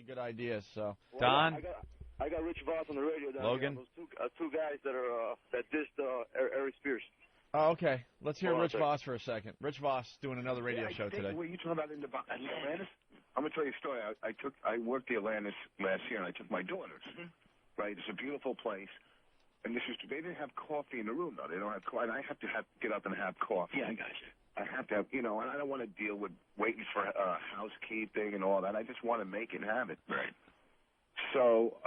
really good ideas. So, Don, I got Rich Voss on the radio. Logan, those two guys that dissed Ari Spears. oh, okay. Let's hear Rich Voss for a second. Rich Voss doing another radio show today. What you talking about in Atlantis? I'm gonna tell you a story. I worked the Atlantis last year, and I took my daughters. Right, it's a beautiful place. And they didn't have coffee in the room, though. They don't have coffee. And I have to get up and have coffee. Yeah, I got you. I have to have, and I don't want to deal with waiting for housekeeping and all that. I just want to make it and have it. Right. So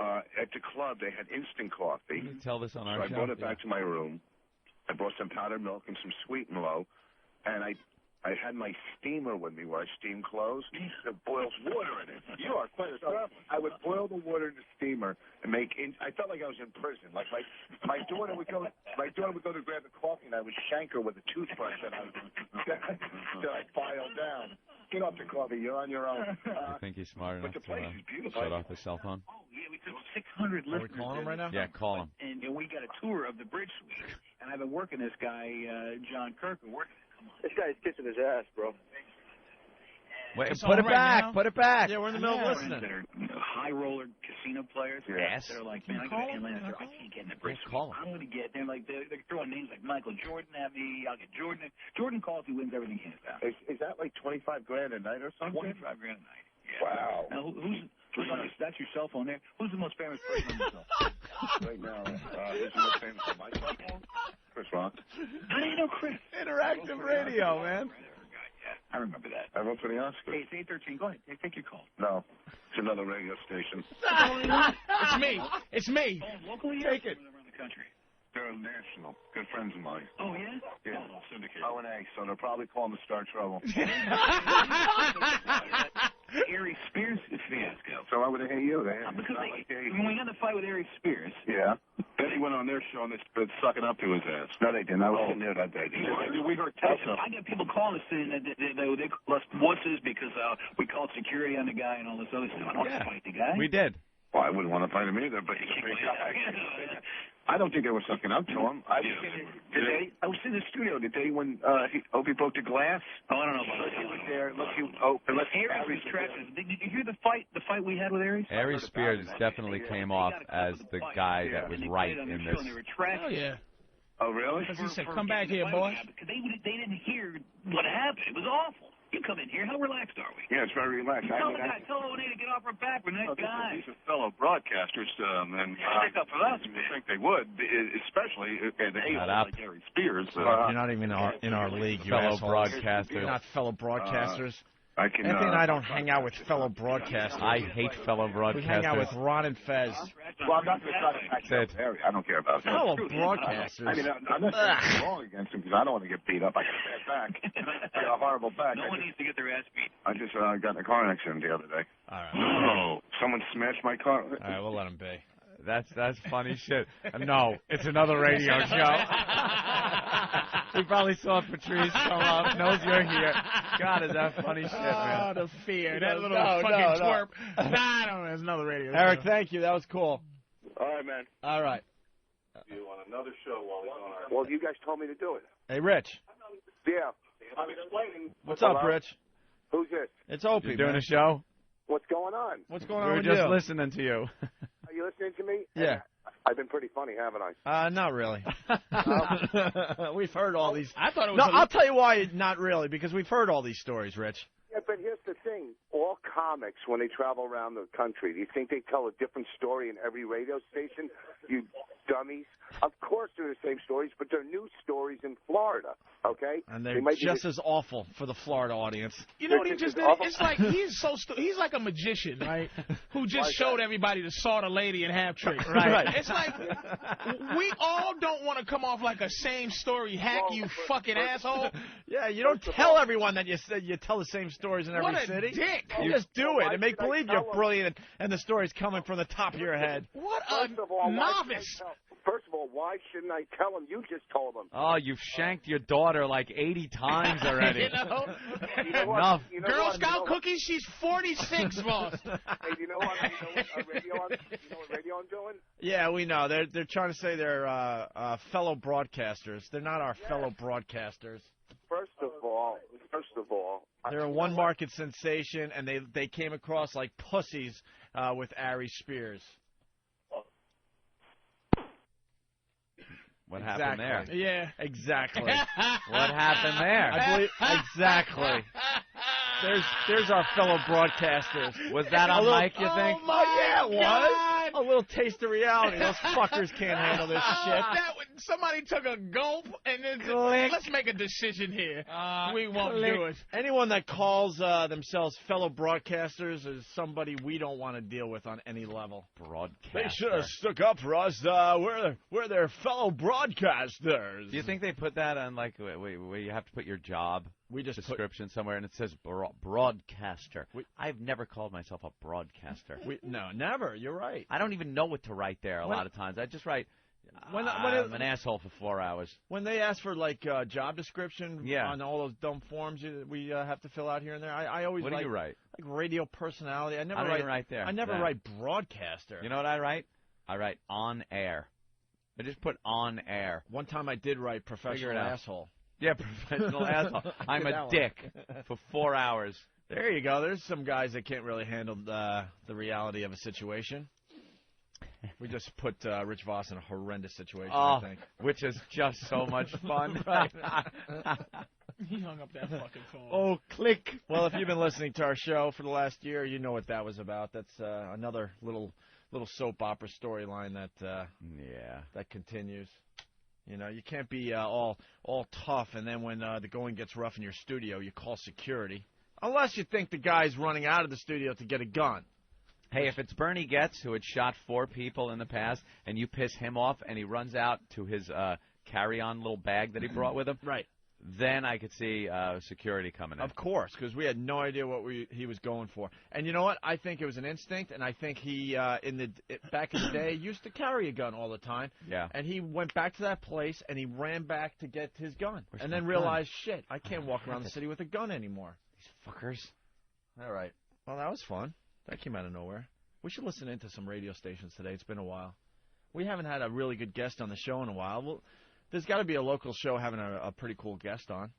at the club, they had instant coffee. can you tell this on our So show? I brought it back to my room. I brought some powdered milk and some Sweet and Low. And I had my steamer with me where I steam clothes. That boils water in it. You are quite a traveler. I would boil the water in the steamer and I felt like I was in prison. Like my daughter would go to grab the coffee, and I would shank her with a toothbrush that I'd file down. Get off the coffee. You're on your own. I think he's smart enough But the place is to beautiful. shut off his cell phone. Oh, yeah, we took 600 listeners. Are we calling him right now? Yeah, call him. And we got a tour of the Bridge Suite. And I've been working this guy, John Kirk, working it. Come on. This guy's kissing his ass, bro. Wait, It's put on it right back. now? Put it back. Yeah, we're in the middle of listening. That are high roller casino players. Yes. They're like, man, I got to Atlanta. I can't get in the Bridge Suite. Call him. I'm going to get. They're throwing names like Michael Jordan at me. I'll get Jordan. Jordan calls. He wins everything hands down. Is that like $25 grand a night or something? 25 grand a night. Yeah. Wow. Now, who's on that's your cell phone there? Who's the most famous person on your cell phone? Right now, who's the most famous on my cell phone? Chris Rock. How do you know Chris? Interactive radio, man. I remember that. I vote for the Oscars. Hey, it's 8:13. Go ahead. Take your call. No, it's another radio station. It's me. It's me. Oh, locally? Take it. Around the country. They're national. Good friends of mine. Oh, yeah? Yeah. Oh, syndicated. O&A, so they're probably calling to start trouble. Ari Spears fiasco. So why would they hate you? Because when we had the fight with Ari Spears. Yeah. Then he went on their show and they started sucking up to his ass. No, they didn't. I was sitting there that day. We heard Tesla. I got people calling us saying that they call us wusses because we called security on the guy and all this other stuff. I don't want to fight the guy. We did. Well, I wouldn't want to fight him either, but he's a big guy. I don't think they were sucking up to him. I was in the studio today when Opie broke the glass. Oh, I don't know about that. He was there. Aries trashes. Did you hear the fight we had with Aries? Ari Spears definitely came off as the guy that was right in this. Oh, yeah. Oh, really? Because he said, come back here, boy. Because they didn't hear what happened. It was awful. You come in here. How relaxed are we? Yeah, it's very relaxed. Tell O&A to get off our back. We're nice guys. These are fellow broadcasters, and stick up for us, I think they would, especially at like Ari Spears. You're not even in our league, you Fellow assholes. broadcasters. You're not fellow broadcasters. Anthony and I don't hang out with fellow broadcasters. I hate fellow broadcasters. We hang out with Ron and Fez. Well, I'm not going to try to act Harry. I don't care about him. Fellow broadcasters. I mean, I'm not saying wrong against him because I don't want to get beat up. I got a bad back. I got a horrible back. No one needs to get their ass beat. I just got in a car accident the other day. All right. Oh, someone smashed my car. All right, we'll let him be. That's funny shit. No, it's another radio show. He probably saw Patrice come up, knows you're here. God, is that funny shit, man. Oh, the fear. That little fucking twerp. Nah, I don't know. It's another radio show. Eric, thank you. That was cool. All right, man. All right. You on another show while he's on our... Well, you guys told me to do it. Hey, Rich. Yeah. I'm explaining. What's up, Rich? Who's this? It's Opie, You doing a show? What's going on? What's going We on were with just you? listening to you. Are you listening to me? Yeah. I've been pretty funny, haven't I? Not really. We've heard all these. I thought it was. No, I'll tell you why not really, because we've heard all these stories, Rich. Yeah, but here's the thing. All comics, when they travel around the country, do you think they tell a different story in every radio station? You dummies. Of course they're the same stories, but they're new stories in Florida, okay? And they're might just as awful for the Florida audience. You know what he just did? It's like he's he's like a magician, right? Who just showed everybody to saw the lady and half trick. Right. It's like we all don't want to come off like a same story hack, you fucking asshole. Yeah, you don't tell everyone that you tell the same stories in every What a city. dick. You just do it and make believe you're brilliant and the story's coming from the top of your head. What a novice. First of all, why shouldn't I tell them? You just told them. Oh, you've shanked your daughter like 80 times already. You know? Enough. Girl Scout cookies, she's 46, boss. Hey, you know what? You know what radio I'm doing? Yeah, we know. They're trying to say they're fellow broadcasters. They're not our fellow broadcasters. First of all, first of all, they're a one-market sensation, and they came across like pussies with Ari Spears. What happened there? Yeah. Exactly. What happened there? I believe exactly. There's our fellow broadcasters. Was that on mic, you think? Yeah, it was. A little taste of reality. Those fuckers can't handle this shit. Somebody took a gulp and then let's make a decision here. We won't do it. Anyone that calls themselves fellow broadcasters is somebody we don't want to deal with on any level. Broadcaster. They should have stuck up for us. We're their fellow broadcasters. Do you think they put that on, like, where you have to put your job description somewhere, and it says broadcaster? I've never called myself a broadcaster. No, never. You're right. I don't even know what to write there a lot of times. I just write, I'm an asshole for 4 hours. When they ask for, like, job description on all those dumb forms we have to fill out here and there, I always What do you write? Like radio personality. I don't even write there. I never write broadcaster. You know what I write? I write on air. I just put on air. One time I did write professional asshole. Yeah, professional asshole. I'm a dick for 4 hours. There you go. There's some guys that can't really handle the reality of a situation. We just put Rich Voss in a horrendous situation, I think. Which is just so much fun. Right. He hung up that fucking phone. Oh, click. Well, if you've been listening to our show for the last year, you know what that was about. That's another little soap opera storyline that continues. You know, you can't be all tough, and then when the going gets rough in your studio, you call security. Unless you think the guy's running out of the studio to get a gun. Hey, if it's Bernie Getz, who had shot 4 people in the past, and you piss him off, and he runs out to his carry-on little bag that he brought with him, right? Then I could see security coming in. Of course, because we had no idea what he was going for. And you know what? I think it was an instinct, and I think he, back in the day, used to carry a gun all the time. Yeah. And he went back to that place, and he ran back to get his gun. And then realized, shit, I can't walk around the city with a gun anymore. These fuckers. All right. Well, that was fun. That came out of nowhere. We should listen into some radio stations today. It's been a while. We haven't had a really good guest on the show in a while. Well, there's got to be a local show having a pretty cool guest on.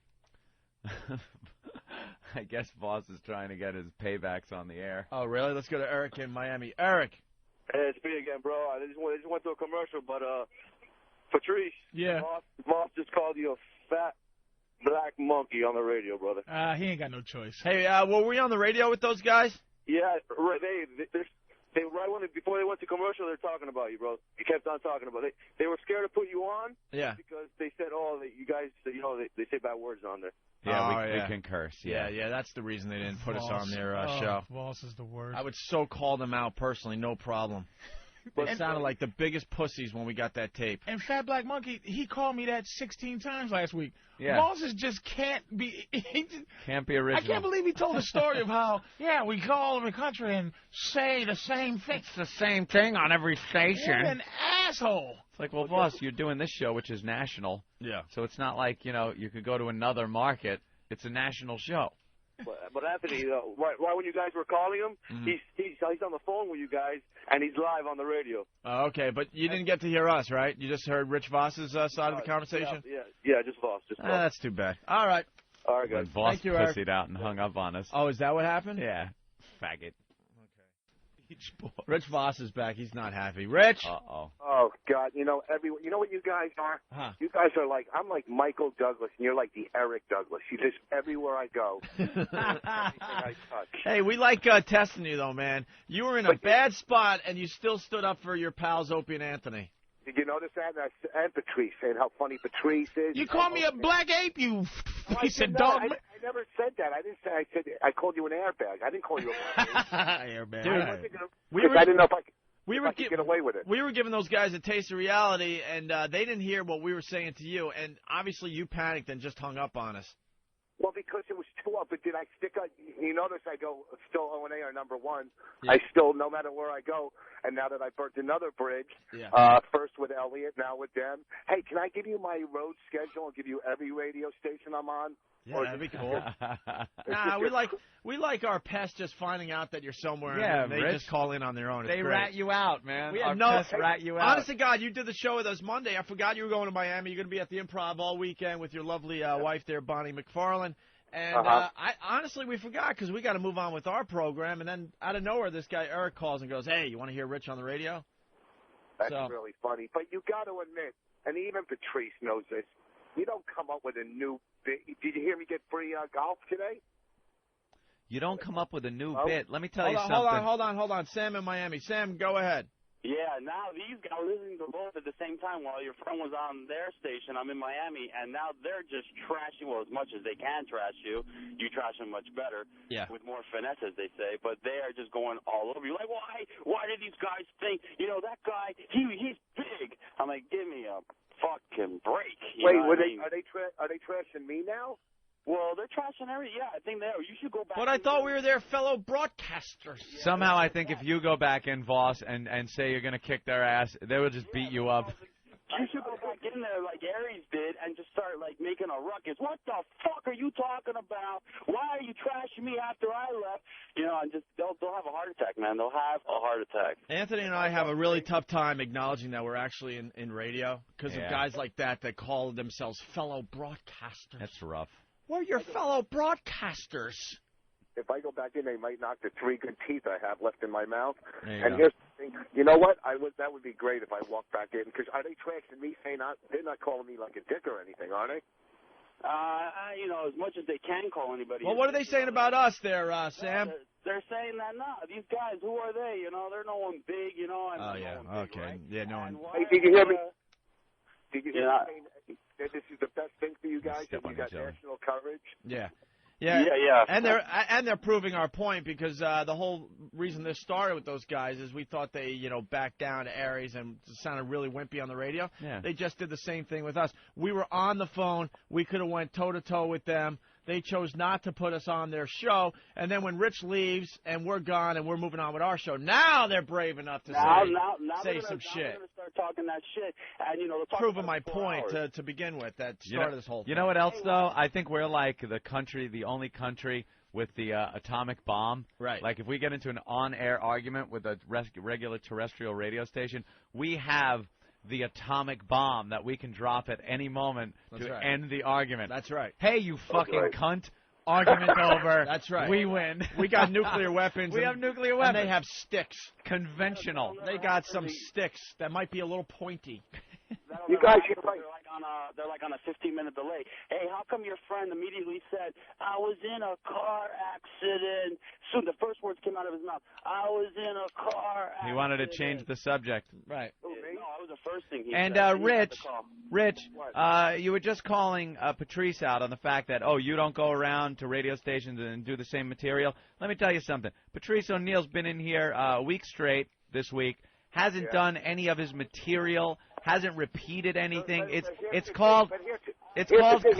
I guess Voss is trying to get his paybacks on the air. Oh, really? Let's go to Eric in Miami. Eric. Hey, it's me again, bro. I just went to a commercial, but Patrice. Yeah. Voss just called you a fat black monkey on the radio, brother. He ain't got no choice. Hey, were we on the radio with those guys? Yeah, they right before they went to commercial, they're talking about you, bro. You kept on talking about it. They were scared to put you on. Yeah. Because they said, you guys, they say bad words on there. Yeah, we can curse. Yeah, that's the reason they didn't put us on their show. Voss is the worst. I would so call them out personally, no problem. They sounded like the biggest pussies when we got that tape. And Fat Black Monkey, he called me that 16 times last week. Yeah. Voss just can't be. Can't be original. I can't believe he told a story of how, we call the country and say the same thing. It's the same thing on every station. What an asshole. It's like, well, Voss, you're doing this show, which is national. Yeah. So it's not like, you could go to another market. It's a national show. But Anthony, right when you guys were calling him, he's on the phone with you guys, and he's live on the radio. Oh, okay, but you didn't get to hear us, right? You just heard Rich Voss's side of the conversation? Yeah, just Voss. That's too bad. All right. All right, guys. Voss pussied out and hung up on us. Oh, is that what happened? Yeah. Faggot. Rich Voss is back. He's not happy. Rich. Oh God! You know what you guys are? Huh. You guys are like, I'm like Michael Douglas, and you're like the Eric Douglas. You just everywhere I go. Everything I touch. Hey, we like testing you though, man. You were in a bad spot, and you still stood up for your pals Opie and Anthony. Did you notice that? And Patrice, saying how funny Patrice is. You called me a black ape, you piece of dog. I never said that. I didn't say. I said I called you an airbag. I didn't call you a black ape. Airbag. Dude, I didn't know if I could get away with it. We were giving those guys a taste of reality, and they didn't hear what we were saying to you, and obviously you panicked and just hung up on us. Well, because it was too up. But did I stick up? You notice I go still O&A or number one. Yeah. I still, no matter where I go, and now that I burnt another bridge, first with Elliot, now with them. Hey, can I give you my road schedule and give you every radio station I'm on? Yeah, that'd be cool. Nah, we like our pests just finding out that you're somewhere. Yeah, and they just call in on their own. They rat you out, man. We our had pests rat you out. Honest to God, you did the show with us Monday. I forgot you were going to Miami. You're going to be at the Improv all weekend with your lovely wife there, Bonnie McFarlane. And honestly, we forgot because we got to move on with our program. And then out of nowhere, this guy Eric calls and goes, "Hey, you want to hear Rich on the radio?" That's really funny. But you got to admit, and even Patrice knows this, you don't come up with a new bit. Did you hear me get free golf today? You don't come up with a new bit. Let me tell you something. Hold on. Sam in Miami. Sam, go ahead. Yeah, now these guys are listening to both at the same time while your friend was on their station. I'm in Miami, and now they're just trashing, well, as much as they can trash you. You trash them much better, with more finesse, as they say, but they are just going all over you. Like, why did these guys think, that guy, he's big? I'm like, give me a fucking break. Wait, are they trashing me now? Well, they're trashing everything. Yeah, I think they are. You should go back. But I thought we were their fellow broadcasters. Somehow I think if you go back in, Voss, and say you're going to kick their ass, they will just beat you up. You should go back in there like Aries did and just start, making a ruckus. What the fuck are you talking about? Why are you trashing me after I left? And just they'll have a heart attack, man. They'll have a heart attack. Anthony and I have a really tough time acknowledging that we're actually in radio because of guys like that call themselves fellow broadcasters. That's rough. We're your fellow broadcasters. If I go back in, they might knock the 3 good teeth I have left in my mouth. And here's the thing. You know what? That would be great if I walked back in. Because are they trashing me, saying they're not calling me like a dick or anything, are they? As much as they can call anybody. Well, what are they saying about us there, Sam? They're saying that, these guys, who are they? They're no one big, And okay. Right? Yeah, no one. Hey, did you hear me? Did you hear me saying that this is the best thing for you guys, that you got national coverage? Yeah. And they're proving our point because the whole reason this started with those guys is we thought they, backed down to Aries and sounded really wimpy on the radio. Yeah. They just did the same thing with us. We were on the phone. We could have went toe-to-toe with them. They chose not to put us on their show. And then when Rich leaves and we're gone and we're moving on with our show, now they're brave enough to say some shit. They're going to start talking that shit. And, proving my point to begin with that started this whole thing. You know what else, though? I think we're like the only country with the atomic bomb. Right. Like if we get into an on-air argument with a regular terrestrial radio station, we have the atomic bomb that we can drop at any moment to end the argument. That's right. Hey, you fucking cunt. Argument over. That's right. We win. We got nuclear weapons. We have nuclear weapons. And they have sticks. Conventional. They got some sticks that might be a little pointy. You guys, you're right. They're like on a 15-minute delay. Hey, how come your friend immediately said, I was in a car accident? Soon the first words came out of his mouth. I was in a car accident. He wanted to change the subject. Right. No, that was the first thing he said. And Rich, you were just calling Patrice out on the fact that, you don't go around to radio stations and do the same material. Let me tell you something. Patrice O'Neill's been in here a week straight this week, hasn't done any of his material, hasn't repeated anything. It's called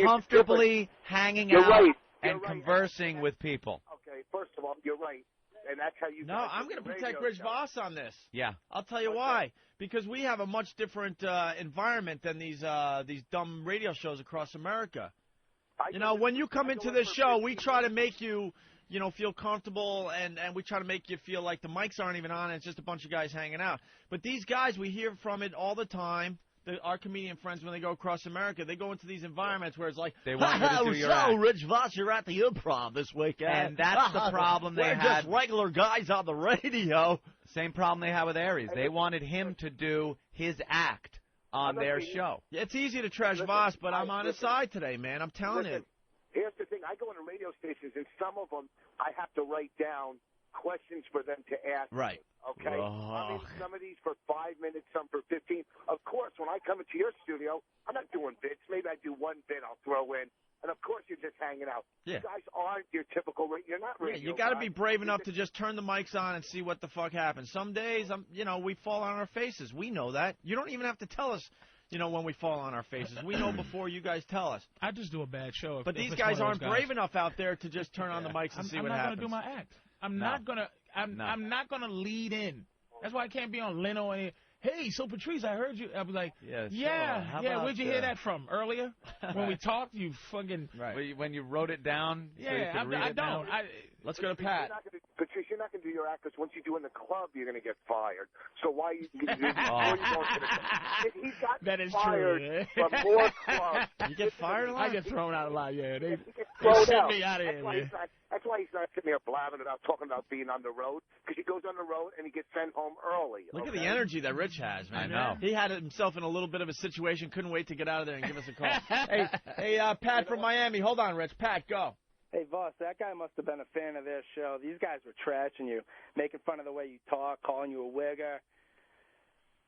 comfortably hanging out and conversing with people. Okay, first of all, you're right. And that's how you. No, I'm going to protect Rich Voss on this. Yeah. I'll tell you why. Because we have a much different environment than these dumb radio shows across America. When you come into this show, we try to make you, feel comfortable, and we try to make you feel like the mics aren't even on, and it's just a bunch of guys hanging out. But these guys, we hear from it all the time. Our comedian friends, when they go across America, they go into these environments where it's like, they want you to do your act. Rich Voss, you're at the Improv this weekend. And that's the problem they had. We're just regular guys on the radio. Same problem they had with Aries. They wanted him to do his act on their show. It's easy to trash Voss, but I'm on his side today, man. I'm telling you. Here's the thing. I go into radio stations, and some of them I have to write down questions for them to ask. Right. Okay? I mean, some of these for 5 minutes, some for 15. Of course, when I come into your studio, I'm not doing bits. Maybe I do one bit I'll throw in. And, of course, you're just hanging out. Yeah. You guys aren't your typical you're not radio. Yeah, you got to be brave enough to just turn the mics on and see what the fuck happens. Some days, we fall on our faces. We know that. You don't even have to tell us, when we fall on our faces. We know before you guys tell us. I just do a bad show. But these guys aren't brave enough out there to just turn on the mics and see what happens. I'm not going to do my act. I'm not gonna lead in. That's why I can't be on Leno and hey, so Patrice, I heard you. I'll be like, yeah. Where'd you hear that from? Earlier when we talked, you fucking right. When you wrote it down. Yeah, so you could read I it don't. down? Let's go to Pat. Patrice, you're not going to do your act because once you do in the club, you're going to get fired. So why you before you go to the club? If he got that is fired true, from more clubs, you get fired a lot? I get thrown out a lot, yeah. They sent me out of here, man. That's why he's not sitting there blabbing about talking about being on the road, because he goes on the road and he gets sent home early. Look at the energy that Rich has, man. I know. He had himself in a little bit of a situation, couldn't wait to get out of there and give us a call. hey, Pat from Miami. Hold on, Rich. Pat, go. Hey, Voss, that guy must have been a fan of their show. These guys were trashing you, making fun of the way you talk, calling you a wigger.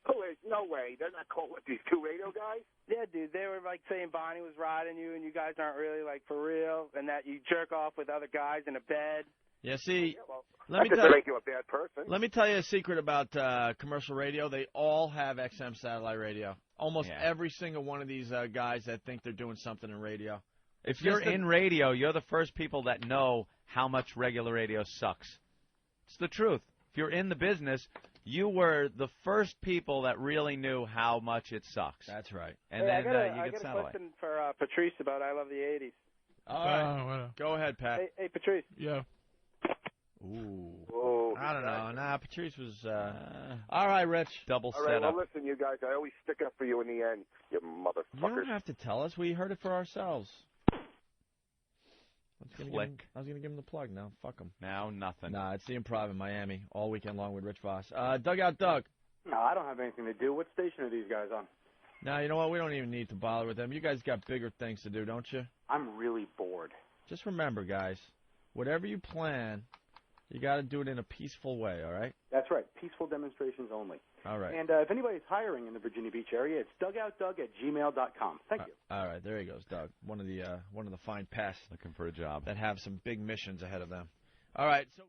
Who is? No way. They're not calling these two radio guys? Yeah, dude. They were, like, saying Bonnie was riding you and you guys aren't really, like, for real, and that you jerk off with other guys in a bed. Yeah, see, let me tell you, make you a bad person. Let me tell you a secret about commercial radio. They all have XM satellite radio. Almost every single one of these guys that think they're doing something in radio. If you're in radio, you're the first people that know how much regular radio sucks. It's the truth. If you're in the business, you were the first people that really knew how much it sucks. That's right. And then you get satellite. I got a question for Patrice about I Love the 80s. All right. Go ahead, Pat. Hey, Patrice. Yeah. Ooh. I don't know. Nah, Patrice was... All right, Rich. Double setup. All right, well, listen, you guys, I always stick up for you in the end, you motherfuckers. You don't have to tell us. We heard it for ourselves. I was going to give him the plug now. Fuck him. Now nothing. Nah, it's the Improv in Miami all weekend long with Rich Voss. Dugout Doug. No, I don't have anything to do. What station are these guys on? Nah, you know what? We don't even need to bother with them. You guys got bigger things to do, don't you? I'm really bored. Just remember, guys, whatever you plan, you got to do it in a peaceful way, all right? That's right. Peaceful demonstrations only. All right. And if anybody's hiring in the Virginia Beach area, it's dugoutdoug@gmail.com. Thank you. All right, there he goes, Doug. One of the fine pests looking for a job that have some big missions ahead of them. All right, so.